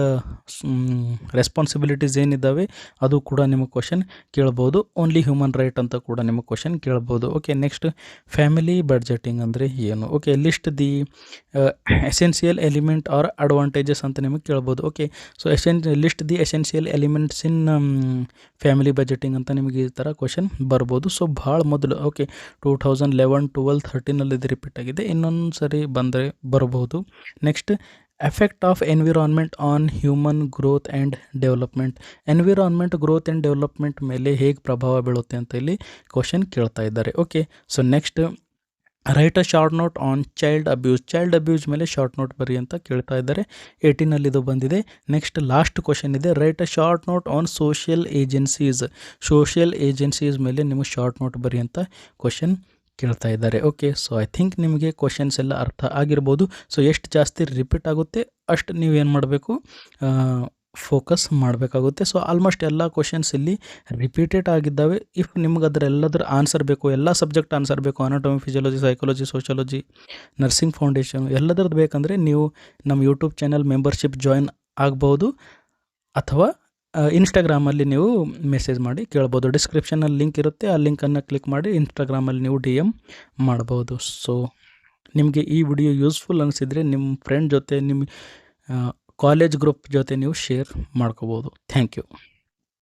ರೆಸ್ಪಾನ್ಸಿಬಿಲಿಟೀಸ್ ಏನಿದ್ದಾವೆ ಅದು ಕೂಡ ನಿಮಗೆ ಕ್ವಶನ್ ಕೇಳ್ಬೋದು. ಓನ್ಲಿ ಹ್ಯೂಮನ್ ರೈಟ್ ಅಂತ ಕೂಡ ನಿಮಗೆ ಕ್ವಶನ್ ಕೇಳ್ಬೋದು. ಓಕೆ, ನೆಕ್ಸ್ಟ್ ಫ್ಯಾಮಿಲಿ ಬಡ್ಜೆಟಿಂಗ್ ಅಂದರೆ ಏನು. Okay, list the essential element or advantages ಅಂತ ನಿಮಗೆ ಕೇಳ್ಬೋದು. Okay, so list the essential elements in family budgeting ಅಂತ ನಿಮಗೆ ಈ ಥರ ಕ್ವಶನ್ ಬರ್ಬೋದು. ಸೊ ಭಾಳ ಮೊದಲು ಓಕೆ 2011, 12, 13 ಇದು ರಿಪೀಟ್ ಆಗಿದೆ, ಇನ್ನೊಂದು ಸರಿ ಬಂದರೆ ಬರಬಹುದು. Next, effect of environment on human growth and development. Environment growth and development ಮೇಲೆ ಹೇಗೆ ಪ್ರಭಾವ ಬೀಳುತ್ತೆ ಅಂತ ಇಲ್ಲಿ ಕ್ವಶನ್ ಕೇಳ್ತಾ ಇದ್ದಾರೆ. Okay, so next, write a short note on child abuse. Child abuse ಮೇಲೆ ಶಾರ್ಟ್ ನೋಟ್ ಬರಿ ಅಂತ ಕೇಳ್ತಾ ಇದ್ದಾರೆ. 18 ಇದು ಬಂದಿದೆ. ನೆಕ್ಸ್ಟ್ ಲಾಸ್ಟ್ ಕ್ವಶನ್ ಇದೆ, right a short note on social agencies. Social agencies ಮೇಲೆ ನಿಮಗೆ ಶಾರ್ಟ್ ನೋಟ್ ಬರಿ ಅಂತ ಕ್ವಶನ್ ಕೇಳ್ತಾ ಇದ್ದಾರೆ. ಓಕೆ, ಸೊ ಐ ಥಿಂಕ್ ನಿಮಗೆ ಕ್ವಶನ್ಸ್ ಎಲ್ಲ ಅರ್ಥ ಆಗಿರ್ಬೋದು. ಸೊ ಎಷ್ಟು ಜಾಸ್ತಿ ರಿಪೀಟ್ ಆಗುತ್ತೆ ಅಷ್ಟು ನೀವೇನು ಮಾಡಬೇಕು, ಫೋಕಸ್ ಮಾಡಬೇಕಾಗುತ್ತೆ. ಸೊ ಆಲ್ಮೋಸ್ಟ್ ಎಲ್ಲ ಕ್ವಶನ್ಸ್ ಇಲ್ಲಿ ರಿಪೀಟೆಡ್ ಆಗಿದ್ದಾವೆ. ಇಫ್ ನಿಮ್ಗೆ ಅದರೆಲ್ಲದರ ಆನ್ಸರ್ ಬೇಕು, ಎಲ್ಲ ಸಬ್ಜೆಕ್ಟ್ ಆನ್ಸರ್ ಬೇಕು, anatomy, physiology, psychology, sociology, nursing foundation ಎಲ್ಲದರದ್ದು ಬೇಕಂದರೆ ನೀವು ನಮ್ಮ ಯೂಟ್ಯೂಬ್ ಚಾನಲ್ ಮೆಂಬರ್ಶಿಪ್ ಜಾಯಿನ್ ಆಗ್ಬೋದು, ಅಥವಾ ಇನ್ಸ್ಟಾಗ್ರಾಮಲ್ಲಿ ನೀವು ಮೆಸೇಜ್ ಮಾಡಿ ಕೇಳ್ಬೋದು. ಡಿಸ್ಕ್ರಿಪ್ಷನಲ್ಲಿ ಲಿಂಕ್ ಇರುತ್ತೆ, ಆ ಲಿಂಕನ್ನು ಕ್ಲಿಕ್ ಮಾಡಿ ಇನ್ಸ್ಟಾಗ್ರಾಮಲ್ಲಿ ನೀವು DM ಮಾಡ್ಬೋದು. ಸೊ ನಿಮಗೆ ಈ ವಿಡಿಯೋ ಯೂಸ್ಫುಲ್ ಅನಿಸಿದರೆ ನಿಮ್ಮ ಫ್ರೆಂಡ್ ಜೊತೆ, ನಿಮ್ಮ ಕಾಲೇಜ್ ಗ್ರೂಪ್ ಜೊತೆ ನೀವು ಶೇರ್ ಮಾಡ್ಕೋಬೋದು. Thank you.